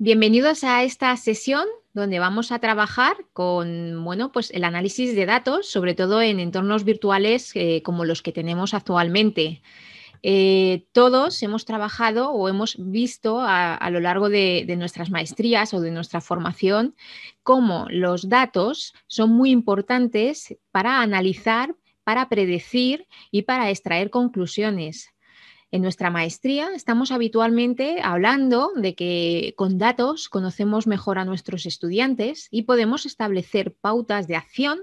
Bienvenidos a esta sesión donde vamos a trabajar con, pues el análisis de datos, sobre todo en entornos virtuales como los que tenemos actualmente. Todos hemos trabajado o hemos visto a lo largo de nuestras maestrías o de nuestra formación cómo los datos son muy importantes para analizar, para predecir y para extraer conclusiones. En nuestra maestría estamos habitualmente hablando de que con datos conocemos mejor a nuestros estudiantes y podemos establecer pautas de acción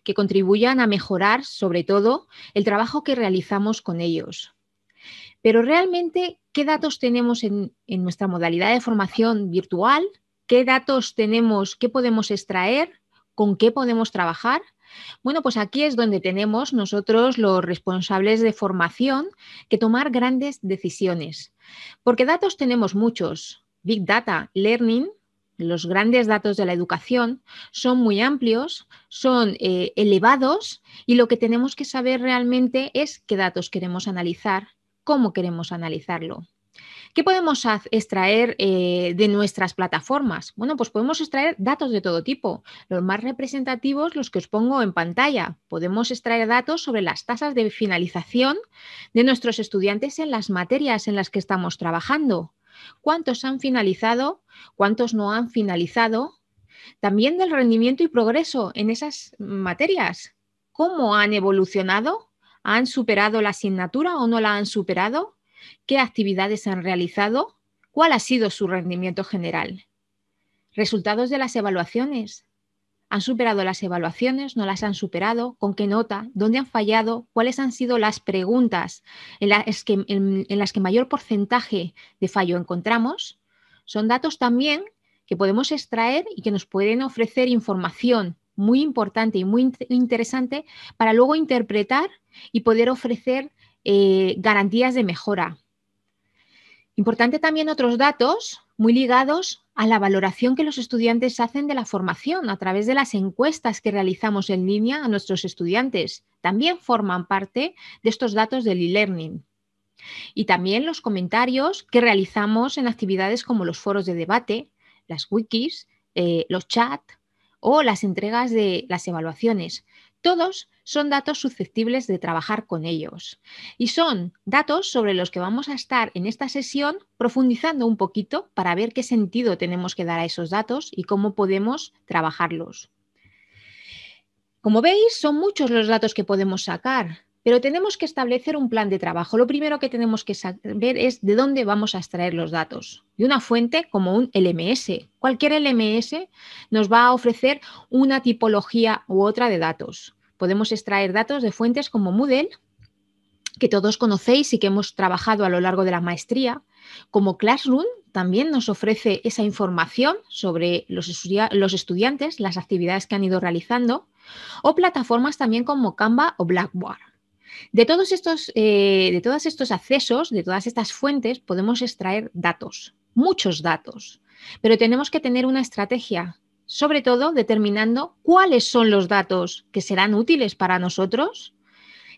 que contribuyan a mejorar, sobre todo, el trabajo que realizamos con ellos. Pero realmente, ¿qué datos tenemos en nuestra modalidad de formación virtual? ¿Qué datos tenemos? ¿Qué podemos extraer? ¿Con qué podemos trabajar? Bueno, pues aquí es donde tenemos nosotros los responsables de formación que tomar grandes decisiones. Porque datos tenemos muchos. Big Data, Learning, los grandes datos de la educación son muy amplios, son elevados y lo que tenemos que saber realmente es qué datos queremos analizar, cómo queremos analizarlo. ¿Qué podemos extraer de nuestras plataformas? Bueno, pues podemos extraer datos de todo tipo. Los más representativos, los que os pongo en pantalla. Podemos extraer datos sobre las tasas de finalización de nuestros estudiantes en las materias en las que estamos trabajando. ¿Cuántos han finalizado? ¿Cuántos no han finalizado? También del rendimiento y progreso en esas materias. ¿Cómo han evolucionado? ¿Han superado la asignatura o no la han superado? ¿Qué actividades han realizado? ¿Cuál ha sido su rendimiento general? Resultados de las evaluaciones. ¿Han superado las evaluaciones? ¿No las han superado? ¿Con qué nota? ¿Dónde han fallado? ¿Cuáles han sido las preguntas en las que mayor porcentaje de fallo encontramos? Son datos también que podemos extraer y que nos pueden ofrecer información muy importante y muy interesante para luego interpretar y poder ofrecer garantías de mejora. Importante también otros datos muy ligados a la valoración que los estudiantes hacen de la formación a través de las encuestas que realizamos en línea a nuestros estudiantes. También forman parte de estos datos del e-learning. Y también los comentarios que realizamos en actividades como los foros de debate, las wikis, los chats o las entregas de las evaluaciones. Todos son datos susceptibles de trabajar con ellos y son datos sobre los que vamos a estar en esta sesión profundizando un poquito para ver qué sentido tenemos que dar a esos datos y cómo podemos trabajarlos. Como veis, son muchos los datos que podemos sacar, pero tenemos que establecer un plan de trabajo. Lo primero que tenemos que saber es de dónde vamos a extraer los datos. De una fuente como un LMS. Cualquier LMS nos va a ofrecer una tipología u otra de datos. Podemos extraer datos de fuentes como Moodle, que todos conocéis y que hemos trabajado a lo largo de la maestría, como Classroom también nos ofrece esa información sobre los estudiantes, las actividades que han ido realizando, o plataformas también como Canva o Blackboard. De todos estos accesos, de todas estas fuentes, podemos extraer datos, muchos datos, pero tenemos que tener una estrategia, sobre todo determinando cuáles son los datos que serán útiles para nosotros.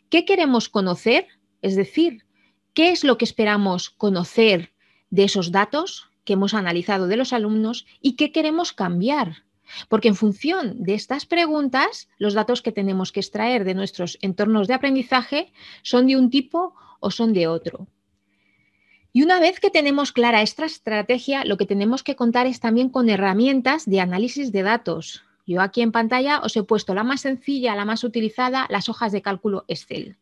¿Qué queremos conocer? Es decir, ¿qué es lo que esperamos conocer de esos datos que hemos analizado de los alumnos y qué queremos cambiar? Porque en función de estas preguntas, los datos que tenemos que extraer de nuestros entornos de aprendizaje son de un tipo o son de otro. Y una vez que tenemos clara esta estrategia, lo que tenemos que contar es también con herramientas de análisis de datos. Yo aquí en pantalla os he puesto la más sencilla, la más utilizada, las hojas de cálculo Excel,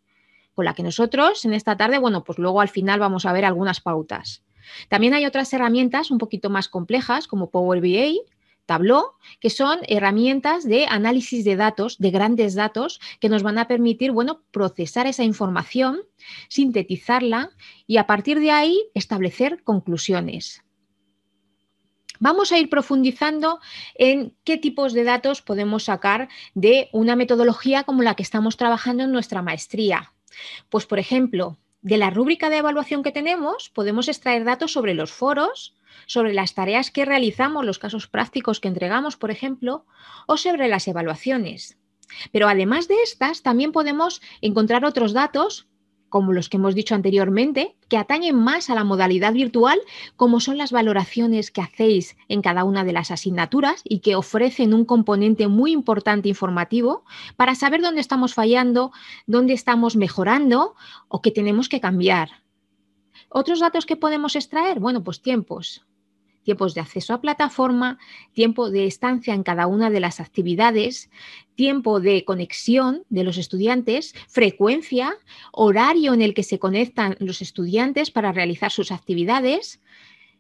con la que nosotros en esta tarde, pues luego al final vamos a ver algunas pautas. También hay otras herramientas un poquito más complejas como Power BI, Tableau, que son herramientas de análisis de datos, de grandes datos, que nos van a permitir, procesar esa información, sintetizarla y a partir de ahí establecer conclusiones. Vamos a ir profundizando en qué tipos de datos podemos sacar de una metodología como la que estamos trabajando en nuestra maestría. Pues, por ejemplo, de la rúbrica de evaluación que tenemos, podemos extraer datos sobre los foros, sobre las tareas que realizamos, los casos prácticos que entregamos, por ejemplo, o sobre las evaluaciones. Pero además de estas, también podemos encontrar otros datos como los que hemos dicho anteriormente, que atañen más a la modalidad virtual, como son las valoraciones que hacéis en cada una de las asignaturas y que ofrecen un componente muy importante informativo para saber dónde estamos fallando, dónde estamos mejorando o qué tenemos que cambiar. ¿Otros datos que podemos extraer? Bueno, pues tiempos de acceso a plataforma, tiempo de estancia en cada una de las actividades, tiempo de conexión de los estudiantes, frecuencia, horario en el que se conectan los estudiantes para realizar sus actividades,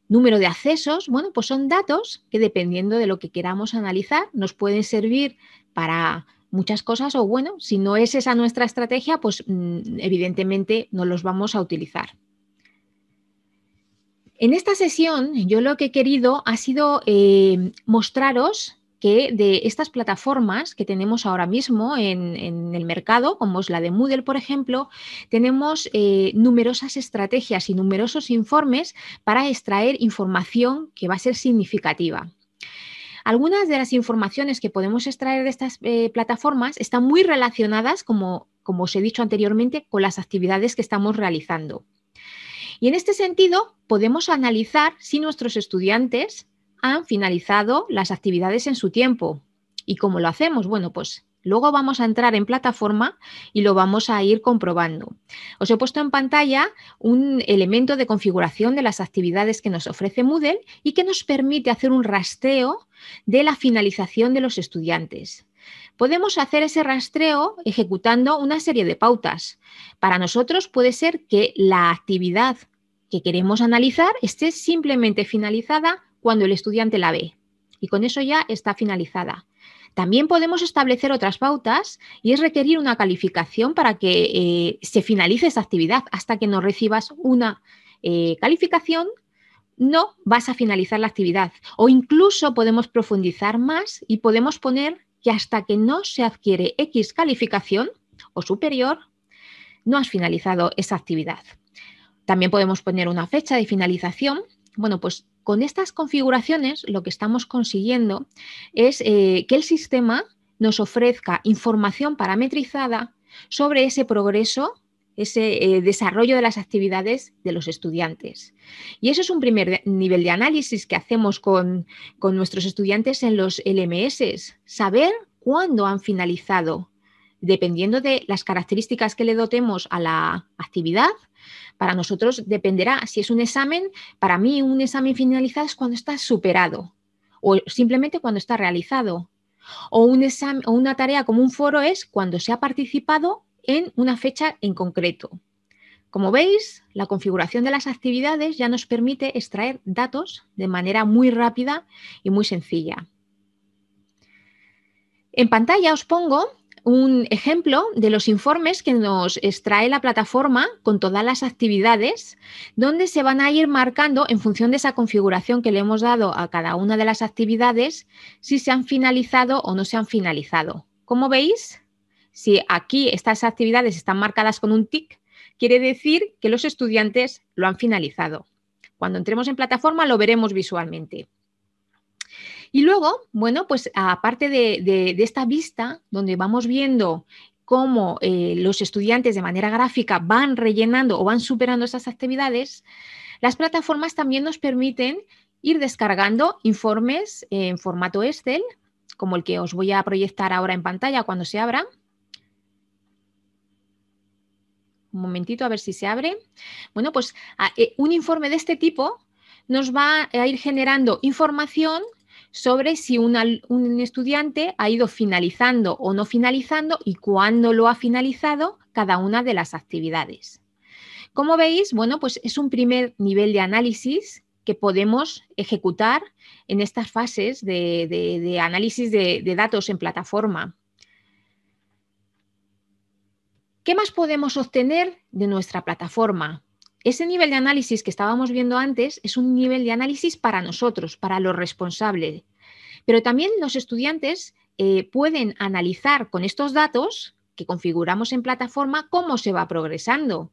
número de accesos. Bueno, pues son datos que, dependiendo de lo que queramos analizar, nos pueden servir para muchas cosas o, bueno, si no es esa nuestra estrategia, pues evidentemente no los vamos a utilizar. En esta sesión yo lo que he querido ha sido mostraros que de estas plataformas que tenemos ahora mismo en el mercado, como es la de Moodle, por ejemplo, tenemos numerosas estrategias y numerosos informes para extraer información que va a ser significativa. Algunas de las informaciones que podemos extraer de estas plataformas están muy relacionadas, como os he dicho anteriormente, con las actividades que estamos realizando. Y en este sentido, podemos analizar si nuestros estudiantes han finalizado las actividades en su tiempo. ¿Y cómo lo hacemos? Bueno, pues luego vamos a entrar en plataforma y lo vamos a ir comprobando. Os he puesto en pantalla un elemento de configuración de las actividades que nos ofrece Moodle y que nos permite hacer un rastreo de la finalización de los estudiantes. Podemos hacer ese rastreo ejecutando una serie de pautas. Para nosotros puede ser que la actividad que queremos analizar esté simplemente finalizada cuando el estudiante la ve, y con eso ya está finalizada. También podemos establecer otras pautas y es requerir una calificación para que se finalice esa actividad. Hasta que no recibas una calificación, no vas a finalizar la actividad. O incluso podemos profundizar más y podemos poner que hasta que no se adquiere X calificación o superior, no has finalizado esa actividad. También podemos poner una fecha de finalización. Bueno, pues con estas configuraciones lo que estamos consiguiendo es que el sistema nos ofrezca información parametrizada sobre ese progreso, ese desarrollo de las actividades de los estudiantes. Y eso es un primer nivel de análisis que hacemos con nuestros estudiantes en los LMS, saber cuándo han finalizado. Dependiendo de las características que le dotemos a la actividad, para nosotros dependerá si es un examen. Para mí, un examen finalizado es cuando está superado o simplemente cuando está realizado. O un examen o una tarea como un foro es cuando se ha participado en una fecha en concreto. Como veis, la configuración de las actividades ya nos permite extraer datos de manera muy rápida y muy sencilla. En pantalla os pongo un ejemplo de los informes que nos extrae la plataforma con todas las actividades, donde se van a ir marcando en función de esa configuración que le hemos dado a cada una de las actividades, si se han finalizado o no se han finalizado. Como veis, si aquí estas actividades están marcadas con un tic, quiere decir que los estudiantes lo han finalizado. Cuando entremos en plataforma lo veremos visualmente. Y luego, bueno, pues aparte de esta vista, donde vamos viendo cómo los estudiantes de manera gráfica van rellenando o van superando esas actividades, las plataformas también nos permiten ir descargando informes en formato Excel, como el que os voy a proyectar ahora en pantalla cuando se abra. Un momentito a ver si se abre. Bueno, pues un informe de este tipo nos va a ir generando información sobre si un estudiante ha ido finalizando o no finalizando y cuándo lo ha finalizado cada una de las actividades. Como veis, bueno, pues es un primer nivel de análisis que podemos ejecutar en estas fases de análisis de datos en plataforma. ¿Qué más podemos obtener de nuestra plataforma? Ese nivel de análisis que estábamos viendo antes es un nivel de análisis para nosotros, para los responsables. Pero también los estudiantes pueden analizar con estos datos que configuramos en plataforma cómo se va progresando.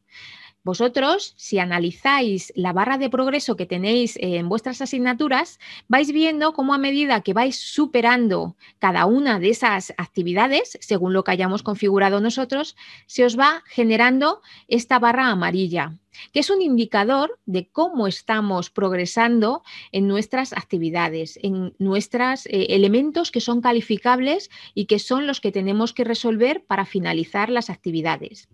Vosotros, si analizáis la barra de progreso que tenéis en vuestras asignaturas, vais viendo cómo a medida que vais superando cada una de esas actividades, según lo que hayamos configurado nosotros, se os va generando esta barra amarilla, que es un indicador de cómo estamos progresando en nuestras actividades, en nuestros elementos que son calificables y que son los que tenemos que resolver para finalizar las actividades.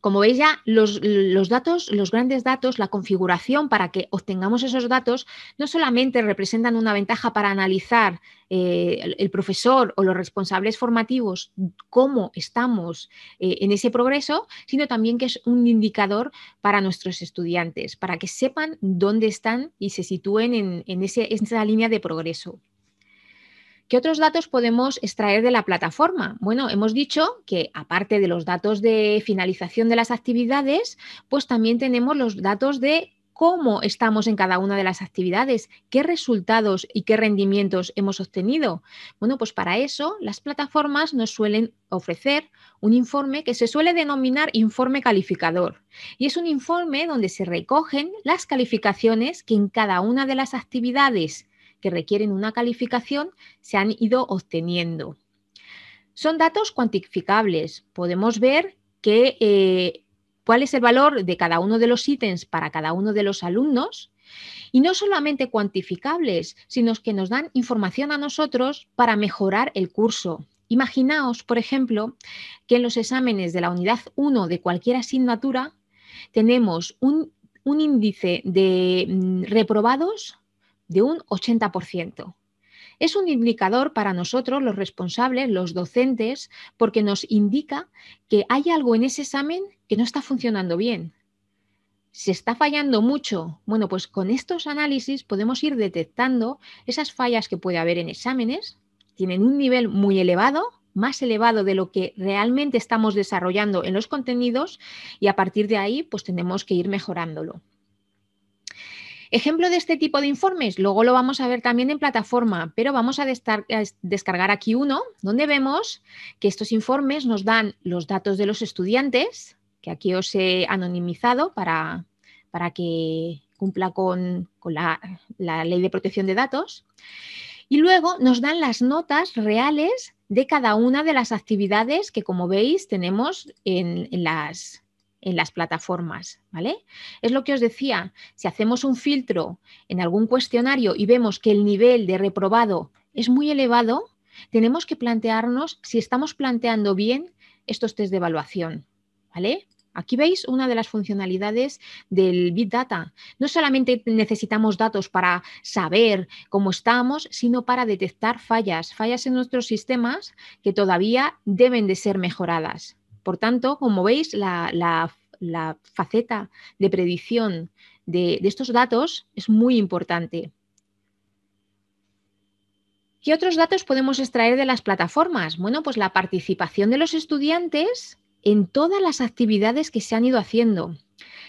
Como veis ya, los datos, los grandes datos, la configuración para que obtengamos esos datos no solamente representan una ventaja para analizar el profesor o los responsables formativos cómo estamos en ese progreso, sino también que es un indicador para nuestros estudiantes, para que sepan dónde están y se sitúen en esa línea de progreso. ¿Qué otros datos podemos extraer de la plataforma? Bueno, hemos dicho que aparte de los datos de finalización de las actividades, pues también tenemos los datos de cómo estamos en cada una de las actividades, qué resultados y qué rendimientos hemos obtenido. Bueno, pues para eso las plataformas nos suelen ofrecer un informe que se suele denominar informe calificador. Y es un informe donde se recogen las calificaciones que en cada una de las actividades que requieren una calificación se han ido obteniendo. Son datos cuantificables. Podemos ver cuál es el valor de cada uno de los ítems para cada uno de los alumnos y no solamente cuantificables, sino que nos dan información a nosotros para mejorar el curso. Imaginaos, por ejemplo, que en los exámenes de la unidad 1 de cualquier asignatura tenemos un índice de reprobados de un 80%. Es un indicador para nosotros, los responsables, los docentes, porque nos indica que hay algo en ese examen que no está funcionando bien. ¿Se está fallando mucho? Bueno, pues con estos análisis podemos ir detectando esas fallas que puede haber en exámenes. Tienen un nivel muy elevado, más elevado de lo que realmente estamos desarrollando en los contenidos y a partir de ahí pues tenemos que ir mejorándolo. Ejemplo de este tipo de informes, luego lo vamos a ver también en plataforma, pero vamos a descargar aquí uno donde vemos que estos informes nos dan los datos de los estudiantes, que aquí os he anonimizado para que cumpla con la ley de protección de datos, y luego nos dan las notas reales de cada una de las actividades que, como veis, tenemos en las plataformas, ¿vale? Es lo que os decía, si hacemos un filtro en algún cuestionario y vemos que el nivel de reprobado es muy elevado, tenemos que plantearnos si estamos planteando bien estos test de evaluación, ¿vale? Aquí veis una de las funcionalidades del Big Data. No solamente necesitamos datos para saber cómo estamos, sino para detectar fallas en nuestros sistemas que todavía deben de ser mejoradas. Por tanto, como veis, la faceta de predicción de estos datos es muy importante. ¿Qué otros datos podemos extraer de las plataformas? Bueno, pues la participación de los estudiantes en todas las actividades que se han ido haciendo.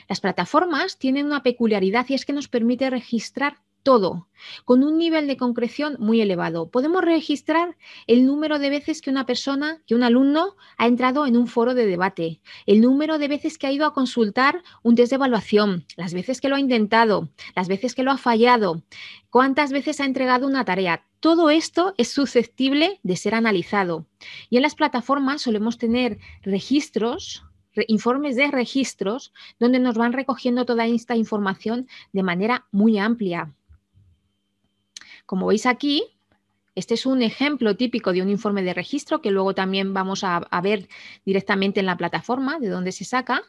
Las plataformas tienen una peculiaridad y es que nos permite registrar todo, con un nivel de concreción muy elevado. Podemos registrar el número de veces que una persona, que un alumno ha entrado en un foro de debate, el número de veces que ha ido a consultar un test de evaluación, las veces que lo ha intentado, las veces que lo ha fallado, cuántas veces ha entregado una tarea. Todo esto es susceptible de ser analizado. Y en las plataformas solemos tener registros, informes de registros, donde nos van recogiendo toda esta información de manera muy amplia. Como veis aquí, este es un ejemplo típico de un informe de registro que luego también vamos a ver directamente en la plataforma de dónde se saca.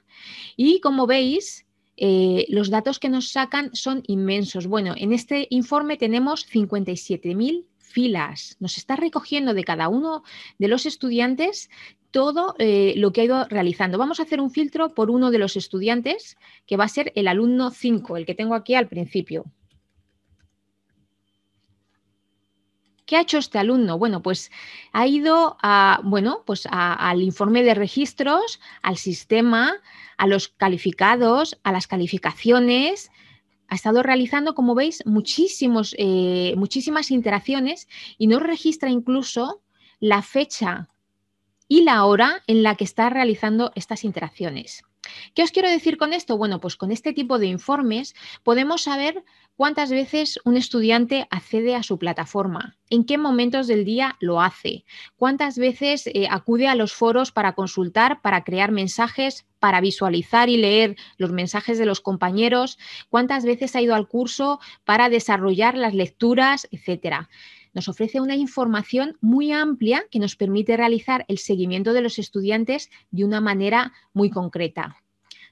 Y como veis, los datos que nos sacan son inmensos. Bueno, en este informe tenemos 57.000 filas. Nos está recogiendo de cada uno de los estudiantes todo lo que ha ido realizando. Vamos a hacer un filtro por uno de los estudiantes, que va a ser el alumno 5, el que tengo aquí al principio. ¿Qué ha hecho este alumno? Bueno, pues ha ido al informe de registros, al sistema, a los calificados, a las calificaciones. Ha estado realizando, como veis, muchísimas interacciones y nos registra incluso la fecha y la hora en la que está realizando estas interacciones. ¿Qué os quiero decir con esto? Bueno, pues con este tipo de informes podemos saber cuántas veces un estudiante accede a su plataforma, en qué momentos del día lo hace, cuántas veces acude a los foros para consultar, para crear mensajes, para visualizar y leer los mensajes de los compañeros, cuántas veces ha ido al curso para desarrollar las lecturas, etcétera. Nos ofrece una información muy amplia que nos permite realizar el seguimiento de los estudiantes de una manera muy concreta.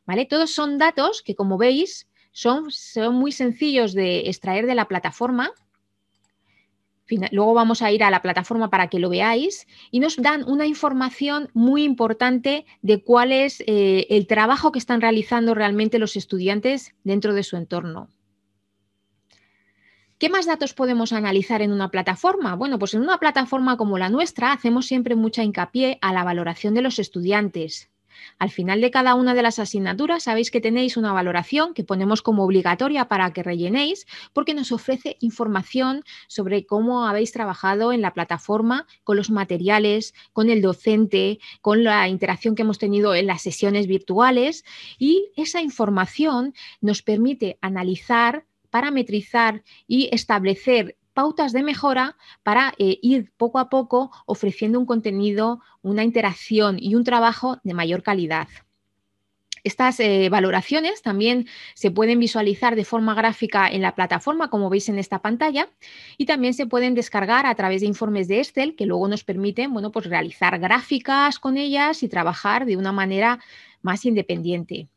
¿Vale? Todos son datos que, como veis, son muy sencillos de extraer de la plataforma. Luego vamos a ir a la plataforma para que lo veáis y nos dan una información muy importante de cuál es el trabajo que están realizando realmente los estudiantes dentro de su entorno. ¿Qué más datos podemos analizar en una plataforma? Bueno, pues en una plataforma como la nuestra hacemos siempre mucha hincapié a la valoración de los estudiantes. Al final de cada una de las asignaturas sabéis que tenéis una valoración que ponemos como obligatoria para que rellenéis porque nos ofrece información sobre cómo habéis trabajado en la plataforma, con los materiales, con el docente, con la interacción que hemos tenido en las sesiones virtuales y esa información nos permite analizar, parametrizar y establecer pautas de mejora para ir poco a poco ofreciendo un contenido, una interacción y un trabajo de mayor calidad. Estas valoraciones también se pueden visualizar de forma gráfica en la plataforma, como veis en esta pantalla, y también se pueden descargar a través de informes de Excel que luego nos permiten, bueno, pues realizar gráficas con ellas y trabajar de una manera más independiente.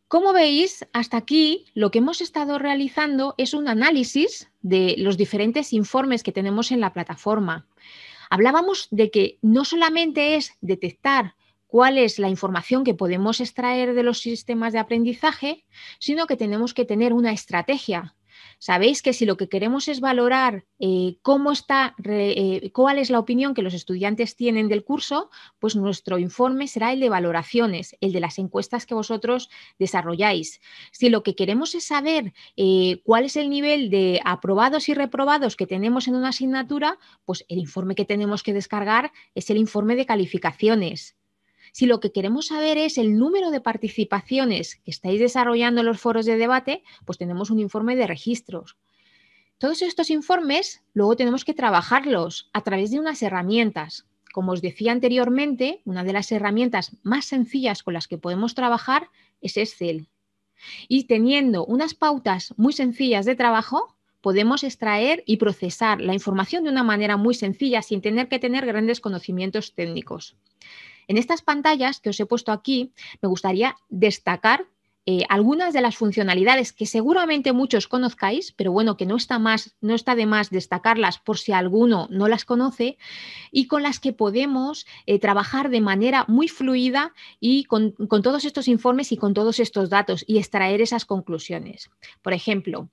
Como veis, hasta aquí lo que hemos estado realizando es un análisis de los diferentes informes que tenemos en la plataforma. Hablábamos de que no solamente es detectar cuál es la información que podemos extraer de los sistemas de aprendizaje, sino que tenemos que tener una estrategia. Sabéis que si lo que queremos es valorar cuál es la opinión que los estudiantes tienen del curso, pues nuestro informe será el de valoraciones, el de las encuestas que vosotros desarrolláis. Si lo que queremos es saber cuál es el nivel de aprobados y reprobados que tenemos en una asignatura, pues el informe que tenemos que descargar es el informe de calificaciones. Si lo que queremos saber es el número de participaciones que estáis desarrollando en los foros de debate, pues tenemos un informe de registros. Todos estos informes luego tenemos que trabajarlos a través de unas herramientas. Como os decía anteriormente, una de las herramientas más sencillas con las que podemos trabajar es Excel. Y teniendo unas pautas muy sencillas de trabajo, podemos extraer y procesar la información de una manera muy sencilla sin tener que tener grandes conocimientos técnicos. En estas pantallas que os he puesto aquí, me gustaría destacar algunas de las funcionalidades que seguramente muchos conozcáis, pero bueno, que no está de más destacarlas por si alguno no las conoce y con las que podemos trabajar de manera muy fluida y con todos estos informes y con todos estos datos y extraer esas conclusiones. Por ejemplo,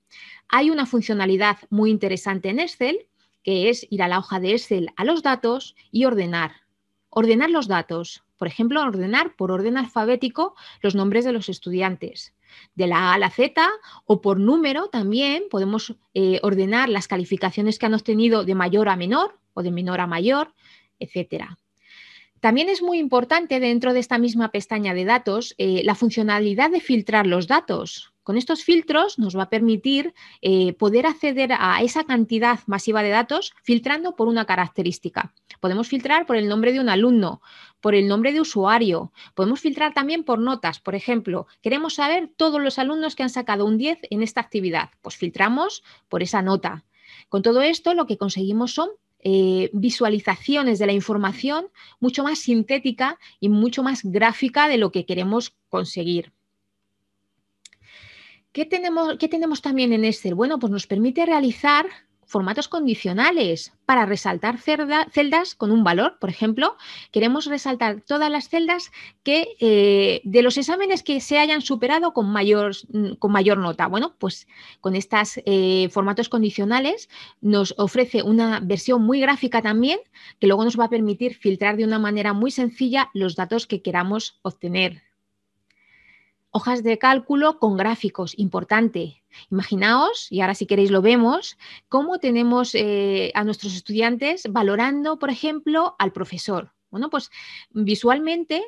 hay una funcionalidad muy interesante en Excel que es ir a la hoja de Excel a los datos y ordenar. Ordenar los datos, por ejemplo, ordenar por orden alfabético los nombres de los estudiantes, de la A a la Z o por número también podemos ordenar las calificaciones que han obtenido de mayor a menor o de menor a mayor, etcétera. También es muy importante dentro de esta misma pestaña de datos la funcionalidad de filtrar los datos. Con estos filtros nos va a permitir poder acceder a esa cantidad masiva de datos filtrando por una característica. Podemos filtrar por el nombre de un alumno, por el nombre de usuario. Podemos filtrar también por notas. Por ejemplo, queremos saber todos los alumnos que han sacado un 10 en esta actividad. Pues filtramos por esa nota. Con todo esto lo que conseguimos son visualizaciones de la información mucho más sintética y mucho más gráfica de lo que queremos conseguir. ¿Qué tenemos también en Excel? Bueno, pues nos permite realizar formatos condicionales para resaltar celdas con un valor. Por ejemplo, queremos resaltar todas las celdas que de los exámenes que se hayan superado con mayor nota. Bueno, pues con estos formatos condicionales nos ofrece una versión muy gráfica también que luego nos va a permitir filtrar de una manera muy sencilla los datos que queramos obtener. Hojas de cálculo con gráficos, importante. Imaginaos, y ahora si queréis lo vemos, cómo tenemos a nuestros estudiantes valorando, por ejemplo, al profesor. Bueno, pues visualmente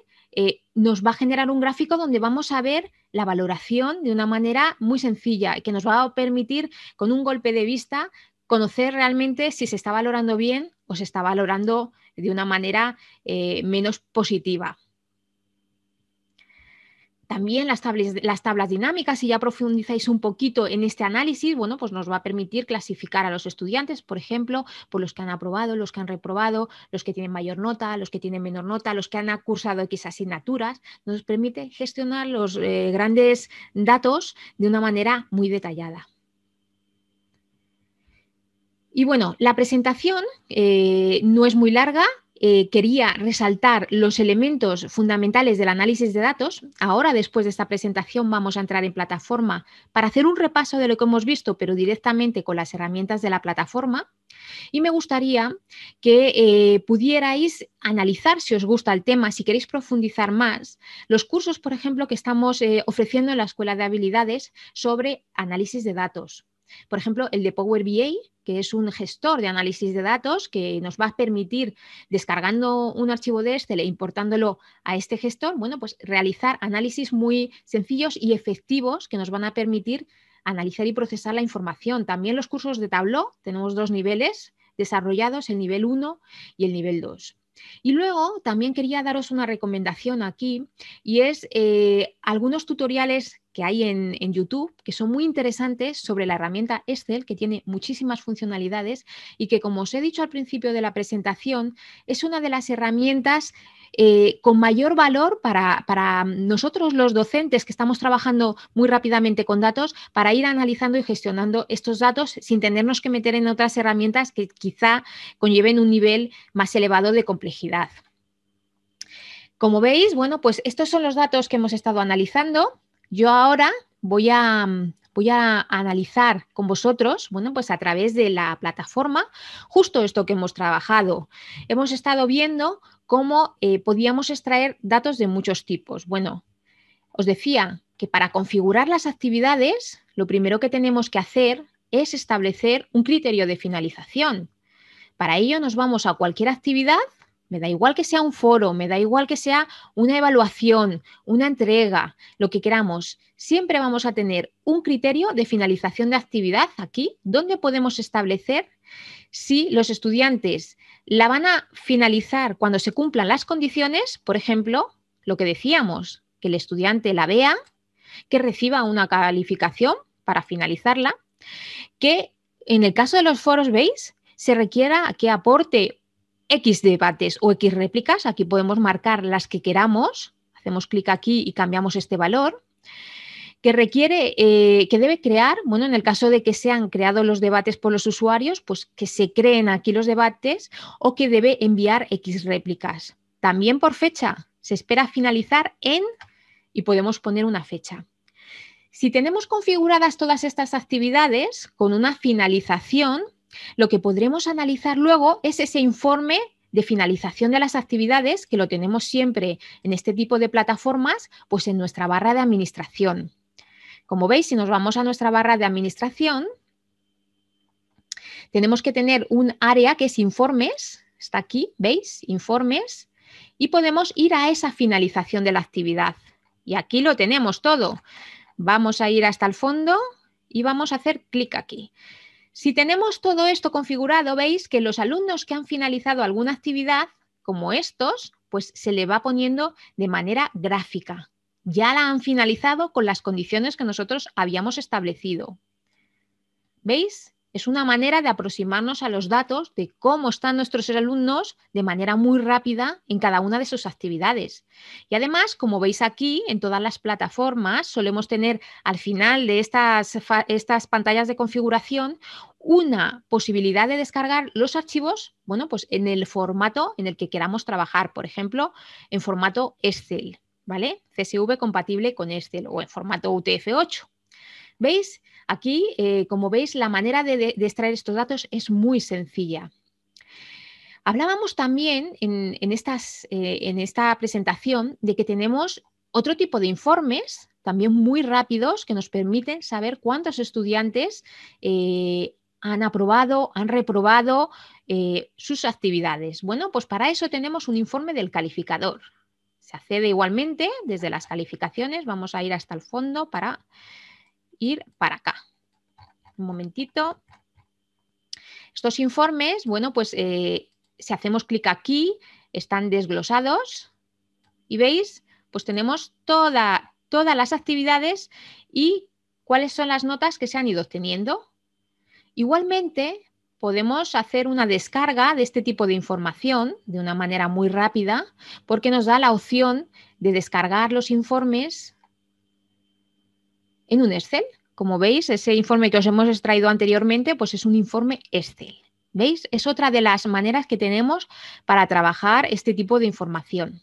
nos va a generar un gráfico donde vamos a ver la valoración de una manera muy sencilla y que nos va a permitir, con un golpe de vista, conocer realmente si se está valorando bien o se está valorando de una manera menos positiva. También las tablas dinámicas, si ya profundizáis un poquito en este análisis, bueno, pues nos va a permitir clasificar a los estudiantes, por ejemplo, por los que han aprobado, los que han reprobado, los que tienen mayor nota, los que tienen menor nota, los que han cursado X asignaturas. Nos permite gestionar los grandes datos de una manera muy detallada. Y bueno, la presentación no es muy larga. Quería resaltar los elementos fundamentales del análisis de datos. Ahora, después de esta presentación, vamos a entrar en plataforma para hacer un repaso de lo que hemos visto, pero directamente con las herramientas de la plataforma. Y me gustaría que pudierais analizar, si os gusta el tema, si queréis profundizar más, los cursos, por ejemplo, que estamos ofreciendo en la Escuela de Habilidades sobre análisis de datos. Por ejemplo, el de Power BI, que es un gestor de análisis de datos que nos va a permitir, descargando un archivo de Excel e importándolo a este gestor, bueno, pues realizar análisis muy sencillos y efectivos que nos van a permitir analizar y procesar la información. También los cursos de Tableau, tenemos 2 niveles desarrollados, el nivel 1 y el nivel 2. Y luego también quería daros una recomendación aquí y es algunos tutoriales que hay en YouTube que son muy interesantes sobre la herramienta Excel, que tiene muchísimas funcionalidades y que, como os he dicho al principio de la presentación, es una de las herramientas con mayor valor para nosotros los docentes que estamos trabajando muy rápidamente con datos, para ir analizando y gestionando estos datos sin tenernos que meter en otras herramientas que quizá conlleven un nivel más elevado de complejidad. Como veis, bueno, pues estos son los datos que hemos estado analizando. Yo ahora voy a analizar con vosotros, bueno, pues a través de la plataforma, justo esto que hemos trabajado. Hemos estado viendo cómo podíamos extraer datos de muchos tipos. Bueno, os decía que para configurar las actividades, lo primero que tenemos que hacer es establecer un criterio de finalización. Para ello nos vamos a cualquier actividad. Me da igual que sea un foro, me da igual que sea una evaluación, una entrega, lo que queramos. Siempre vamos a tener un criterio de finalización de actividad aquí, donde podemos establecer si los estudiantes la van a finalizar cuando se cumplan las condiciones, por ejemplo, lo que decíamos, que el estudiante la vea, que reciba una calificación para finalizarla, que en el caso de los foros, ¿veis?, se requiera que aporte X debates o X réplicas. Aquí podemos marcar las que queramos. Hacemos clic aquí y cambiamos este valor. Que requiere, que debe crear, bueno, en el caso de que sean creados los debates por los usuarios, pues que se creen aquí los debates, o que debe enviar X réplicas. También por fecha. Se espera finalizar en, y podemos poner una fecha. Si tenemos configuradas todas estas actividades con una finalización, lo que podremos analizar luego es ese informe de finalización de las actividades, que lo tenemos siempre en este tipo de plataformas, pues en nuestra barra de administración. Como veis, si nos vamos a nuestra barra de administración, tenemos que tener un área que es informes, está aquí, ¿veis? Informes, y podemos ir a esa finalización de la actividad. Y aquí lo tenemos todo. Vamos a ir hasta el fondo y vamos a hacer clic aquí. Si tenemos todo esto configurado, veis que los alumnos que han finalizado alguna actividad, como estos, pues se le va poniendo de manera gráfica. Ya la han finalizado con las condiciones que nosotros habíamos establecido. ¿Veis? Es una manera de aproximarnos a los datos de cómo están nuestros alumnos de manera muy rápida en cada una de sus actividades. Y además, como veis aquí, en todas las plataformas solemos tener al final de estas pantallas de configuración una posibilidad de descargar los archivos, bueno, pues en el formato en el que queramos trabajar. Por ejemplo, en formato Excel, ¿vale? CSV compatible con Excel, o en formato UTF-8. ¿Veis? Aquí, como veis, la manera de extraer estos datos es muy sencilla. Hablábamos también en esta presentación de que tenemos otro tipo de informes, también muy rápidos, que nos permiten saber cuántos estudiantes han aprobado, han reprobado, sus actividades. Bueno, pues para eso tenemos un informe del calificador. Se accede igualmente desde las calificaciones. Vamos a ir hasta el fondo para ir para acá. Un momentito. Estos informes, bueno, pues si hacemos clic aquí, están desglosados y veis, pues tenemos todas las actividades y cuáles son las notas que se han ido obteniendo. Igualmente, podemos hacer una descarga de este tipo de información de una manera muy rápida porque nos da la opción de descargar los informes en un Excel. Como veis, ese informe que os hemos extraído anteriormente, pues es un informe Excel. ¿Veis? Es otra de las maneras que tenemos para trabajar este tipo de información.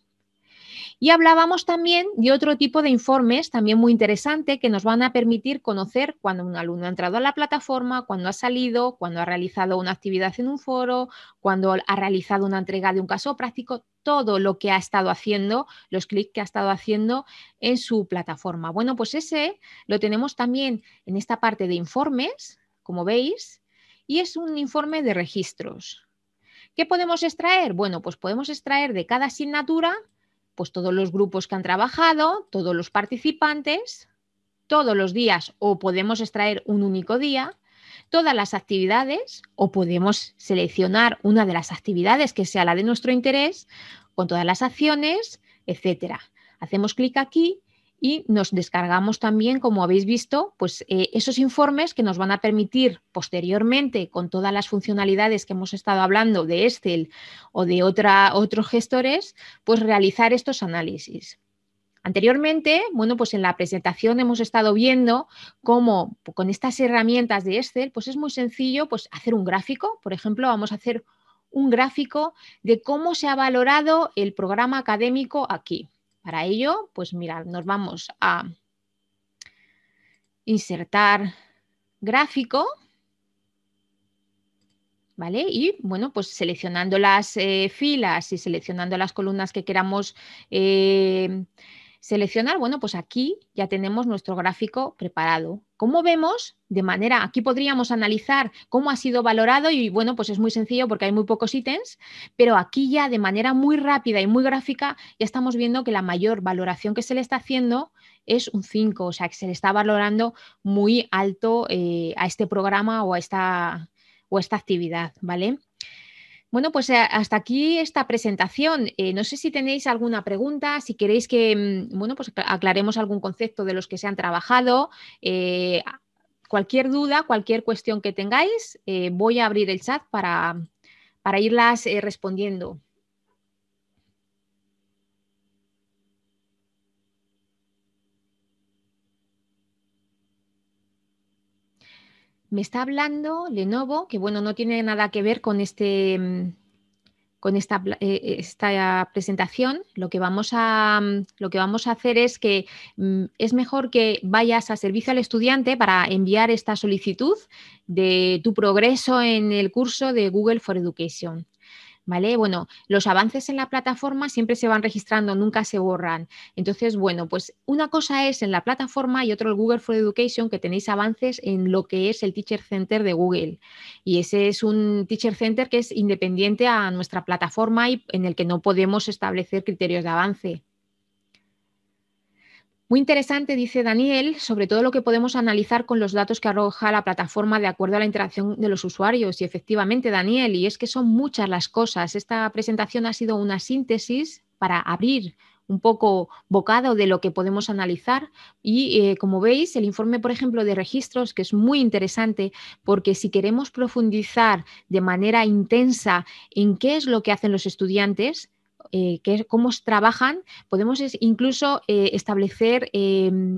Y hablábamos también de otro tipo de informes, también muy interesante, que nos van a permitir conocer cuando un alumno ha entrado a la plataforma, cuando ha salido, cuando ha realizado una actividad en un foro, cuando ha realizado una entrega de un caso práctico, todo lo que ha estado haciendo, los clics que ha estado haciendo en su plataforma. Bueno, pues ese lo tenemos también en esta parte de informes, como veis, y es un informe de registros. ¿Qué podemos extraer? Bueno, pues podemos extraer de cada asignatura pues todos los grupos que han trabajado, todos los participantes, todos los días, o podemos extraer un único día, todas las actividades, o podemos seleccionar una de las actividades que sea la de nuestro interés, con todas las acciones, etcétera. Hacemos clic aquí y nos descargamos también, como habéis visto, pues esos informes que nos van a permitir posteriormente, con todas las funcionalidades que hemos estado hablando de Excel o de otros gestores, pues realizar estos análisis. Anteriormente, bueno, pues en la presentación hemos estado viendo cómo con estas herramientas de Excel, pues es muy sencillo pues hacer un gráfico. Por ejemplo, vamos a hacer un gráfico de cómo se ha valorado el programa académico aquí. Para ello, pues mirad, nos vamos a insertar gráfico, ¿vale? Y bueno, pues seleccionando las filas y seleccionando las columnas que queramos seleccionar, bueno, pues aquí ya tenemos nuestro gráfico preparado. Como vemos, de manera, aquí podríamos analizar cómo ha sido valorado y bueno, pues es muy sencillo porque hay muy pocos ítems, pero aquí ya de manera muy rápida y muy gráfica ya estamos viendo que la mayor valoración que se le está haciendo es un 5, o sea que se le está valorando muy alto a este programa o a esta actividad, ¿vale? Bueno, pues hasta aquí esta presentación. No sé si tenéis alguna pregunta, si queréis que, bueno, pues aclaremos algún concepto de los que se han trabajado. Cualquier duda, cualquier cuestión que tengáis, voy a abrir el chat para irlas respondiendo. Me está hablando Lenovo, que bueno, no tiene nada que ver con con esta presentación. Lo que vamos a hacer es que es mejor que vayas a servicio al estudiante para enviar esta solicitud de tu progreso en el curso de Google for Education. ¿Vale? Bueno, los avances en la plataforma siempre se van registrando, nunca se borran. Entonces, bueno, pues una cosa es en la plataforma y otro el Google for Education, que tenéis avances en lo que es el Teacher Center de Google. Y ese es un Teacher Center que es independiente a nuestra plataforma y en el que no podemos establecer criterios de avance. Muy interesante, dice Daniel, sobre todo lo que podemos analizar con los datos que arroja la plataforma de acuerdo a la interacción de los usuarios. Y efectivamente, Daniel, y es que son muchas las cosas. Esta presentación ha sido una síntesis para abrir un poco bocado de lo que podemos analizar y como veis el informe por ejemplo de registros que es muy interesante porque si queremos profundizar de manera intensa en qué es lo que hacen los estudiantes, cómo trabajan, podemos incluso establecer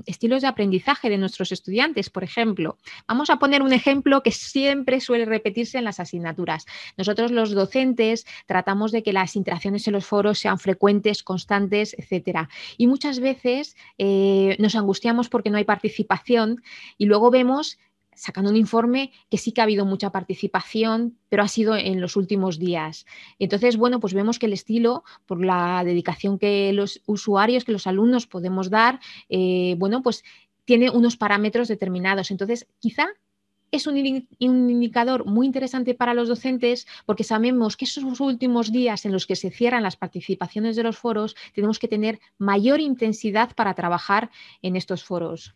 estilos de aprendizaje de nuestros estudiantes, por ejemplo. Vamos a poner un ejemplo que siempre suele repetirse en las asignaturas. Nosotros los docentes tratamos de que las interacciones en los foros sean frecuentes, constantes, etcétera. Y muchas veces nos angustiamos porque no hay participación y luego vemos sacan un informe que sí que ha habido mucha participación, pero ha sido en los últimos días. Entonces, bueno, pues vemos que el estilo, por la dedicación que los usuarios, que los alumnos podemos dar, bueno, pues tiene unos parámetros determinados. Entonces, quizá es un indicador muy interesante para los docentes porque sabemos que esos últimos días en los que se cierran las participaciones de los foros tenemos que tener mayor intensidad para trabajar en estos foros.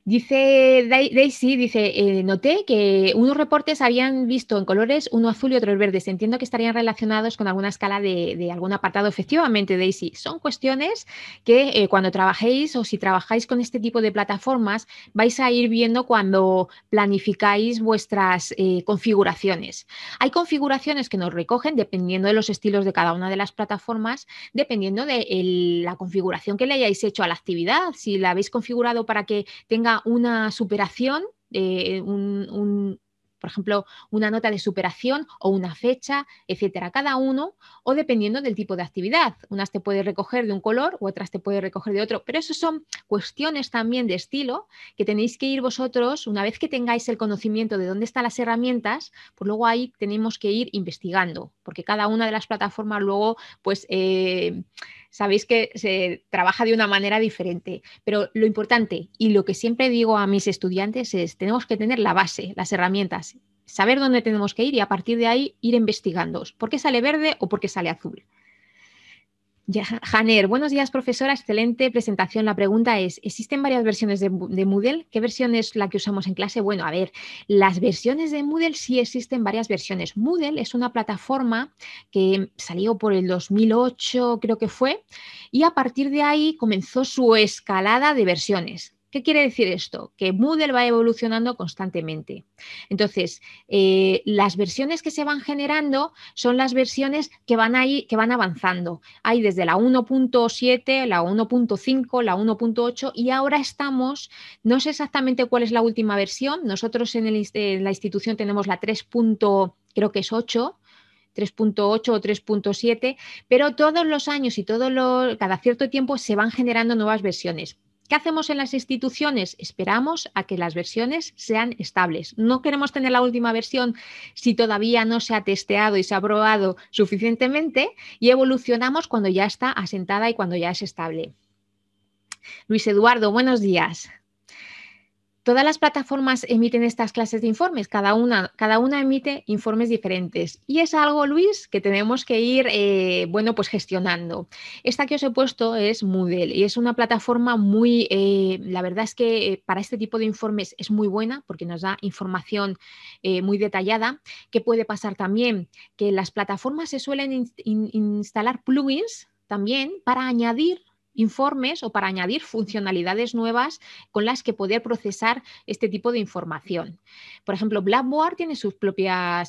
Dice Daisy, dice, noté que unos reportes habían visto en colores, uno azul y otro verdes. Entiendo que estarían relacionados con alguna escala de algún apartado. Efectivamente, Daisy, son cuestiones que cuando trabajéis o si trabajáis con este tipo de plataformas vais a ir viendo cuando planificáis vuestras configuraciones. Hay configuraciones que nos recogen dependiendo de los estilos de cada una de las plataformas, dependiendo de la configuración que le hayáis hecho a la actividad. Si la habéis configurado para que tenga una superación, por ejemplo, una nota de superación o una fecha, etcétera, cada uno, o dependiendo del tipo de actividad. Unas te puede recoger de un color u otras te puede recoger de otro, pero eso son cuestiones también de estilo que tenéis que ir vosotros, una vez que tengáis el conocimiento de dónde están las herramientas, pues luego ahí tenemos que ir investigando, porque cada una de las plataformas luego, pues sabéis que se trabaja de una manera diferente, pero lo importante y lo que siempre digo a mis estudiantes es tenemos que tener la base, las herramientas, saber dónde tenemos que ir y a partir de ahí ir investigando por qué sale verde o por qué sale azul. Janer, buenos días, profesora. Excelente presentación. La pregunta es, ¿existen varias versiones de Moodle? ¿Qué versión es la que usamos en clase? Bueno, a ver, las versiones de Moodle sí existen varias versiones. Moodle es una plataforma que salió por el 2008, creo que fue, y a partir de ahí comenzó su escalada de versiones. ¿Qué quiere decir esto? Que Moodle va evolucionando constantemente. Entonces, las versiones que se van generando son las versiones que van avanzando. Hay desde la 1.7, la 1.5, la 1.8 y ahora estamos, no sé exactamente cuál es la última versión, nosotros en la institución tenemos la 3. Creo que es 8, 3.8 o 3.7, pero todos los años y cada cierto tiempo se van generando nuevas versiones. ¿Qué hacemos en las instituciones? Esperamos a que las versiones sean estables. No queremos tener la última versión si todavía no se ha testeado y se ha probado suficientemente y evolucionamos cuando ya está asentada y cuando ya es estable. Luis Eduardo, buenos días. Todas las plataformas emiten estas clases de informes, cada una emite informes diferentes y es algo, Luis, que tenemos que ir pues gestionando. Esta que os he puesto es Moodle y es una plataforma muy, la verdad es que para este tipo de informes es muy buena porque nos da información muy detallada. ¿Qué puede pasar también? Que en las plataformas se suelen instalar plugins también para añadir informes o para añadir funcionalidades nuevas con las que poder procesar este tipo de información. Por ejemplo, Blackboard tiene su propia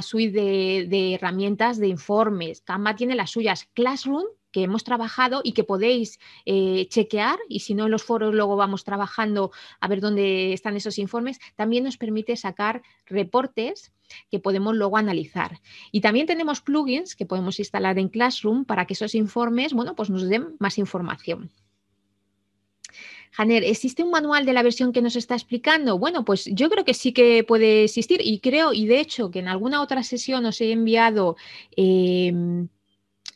suite de herramientas de informes. Canva tiene las suyas. Classroom, que hemos trabajado y que podéis chequear, y si no en los foros luego vamos trabajando a ver dónde están esos informes, también nos permite sacar reportes que podemos luego analizar. Y también tenemos plugins que podemos instalar en Classroom para que esos informes, bueno, pues nos den más información. Janer, ¿existe un manual de la versión que nos está explicando? Bueno, pues yo creo que sí que puede existir y creo, y de hecho que en alguna otra sesión os he enviado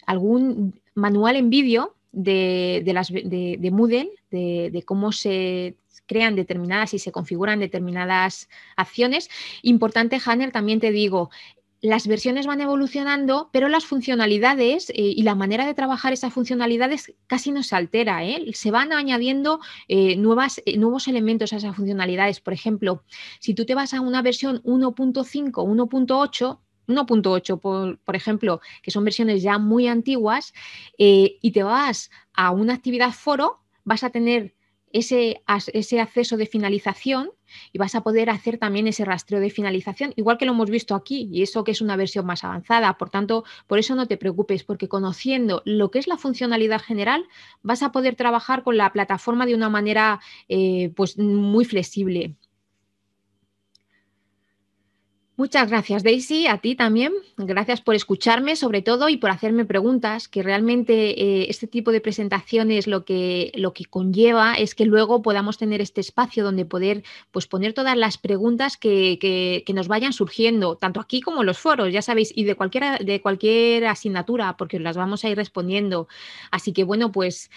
algún manual en vídeo de Moodle, de cómo se crean determinadas y se configuran determinadas acciones. Importante, Janer, también te digo, las versiones van evolucionando, pero las funcionalidades y la manera de trabajar esas funcionalidades casi no se altera. Se van añadiendo nuevos elementos a esas funcionalidades. Por ejemplo, si tú te vas a una versión 1.5, 1.8, 1.8, por ejemplo, que son versiones ya muy antiguas, y te vas a una actividad foro, vas a tener ese acceso de finalización y vas a poder hacer también ese rastreo de finalización, igual que lo hemos visto aquí, y eso que es una versión más avanzada. Por tanto, por eso no te preocupes, porque conociendo lo que es la funcionalidad general, vas a poder trabajar con la plataforma de una manera pues muy flexible. Muchas gracias, Daisy, a ti también. Gracias por escucharme, sobre todo, y por hacerme preguntas, que realmente este tipo de presentaciones lo que conlleva es que luego podamos tener este espacio donde poder pues, poner todas las preguntas que nos vayan surgiendo, tanto aquí como en los foros, ya sabéis, y de cualquier asignatura, porque os las vamos a ir respondiendo. Así que, bueno, pues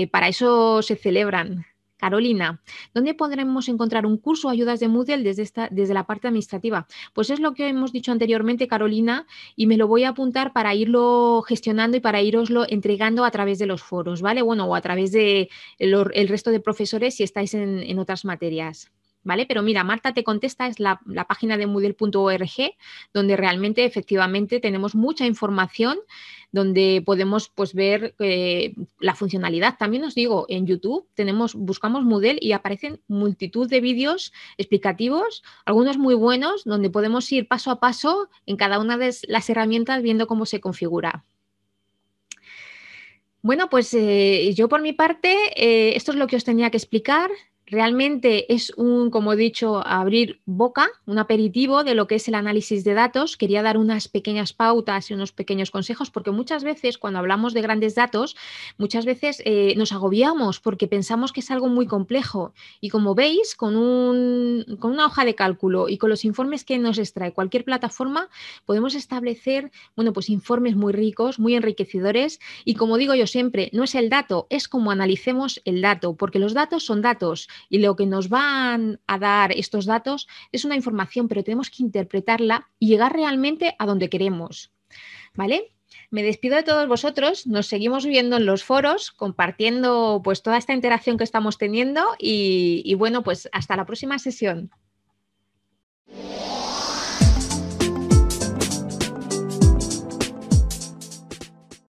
para eso se celebran Carolina, ¿dónde podremos encontrar un curso o ayudas de Moodle desde la parte administrativa? Pues es lo que hemos dicho anteriormente, Carolina, y me lo voy a apuntar para irlo gestionando y para iroslo entregando a través de los foros, ¿vale? Bueno, o a través de el resto de profesores si estáis en otras materias. ¿Vale? Pero mira, Marta te contesta, es la página de moodle.org, donde realmente, efectivamente, tenemos mucha información, donde podemos pues, ver la funcionalidad. También os digo, en YouTube buscamos Moodle y aparecen multitud de vídeos explicativos, algunos muy buenos, donde podemos ir paso a paso en cada una de las herramientas viendo cómo se configura. Bueno, pues yo por mi parte, esto es lo que os tenía que explicar. Realmente es como he dicho, abrir boca, un aperitivo de lo que es el análisis de datos. Quería dar unas pequeñas pautas y unos pequeños consejos, porque muchas veces cuando hablamos de grandes datos, muchas veces nos agobiamos porque pensamos que es algo muy complejo. Y como veis, con una hoja de cálculo y con los informes que nos extrae cualquier plataforma, podemos establecer, bueno, pues informes muy ricos, muy enriquecedores. Y como digo yo siempre, no es el dato, es cómo analicemos el dato, porque los datos son datos y lo que nos van a dar estos datos es una información, pero tenemos que interpretarla y llegar realmente a donde queremos, ¿vale? Me despido de todos vosotros, nos seguimos viendo en los foros, compartiendo pues toda esta interacción que estamos teniendo y bueno, pues hasta la próxima sesión.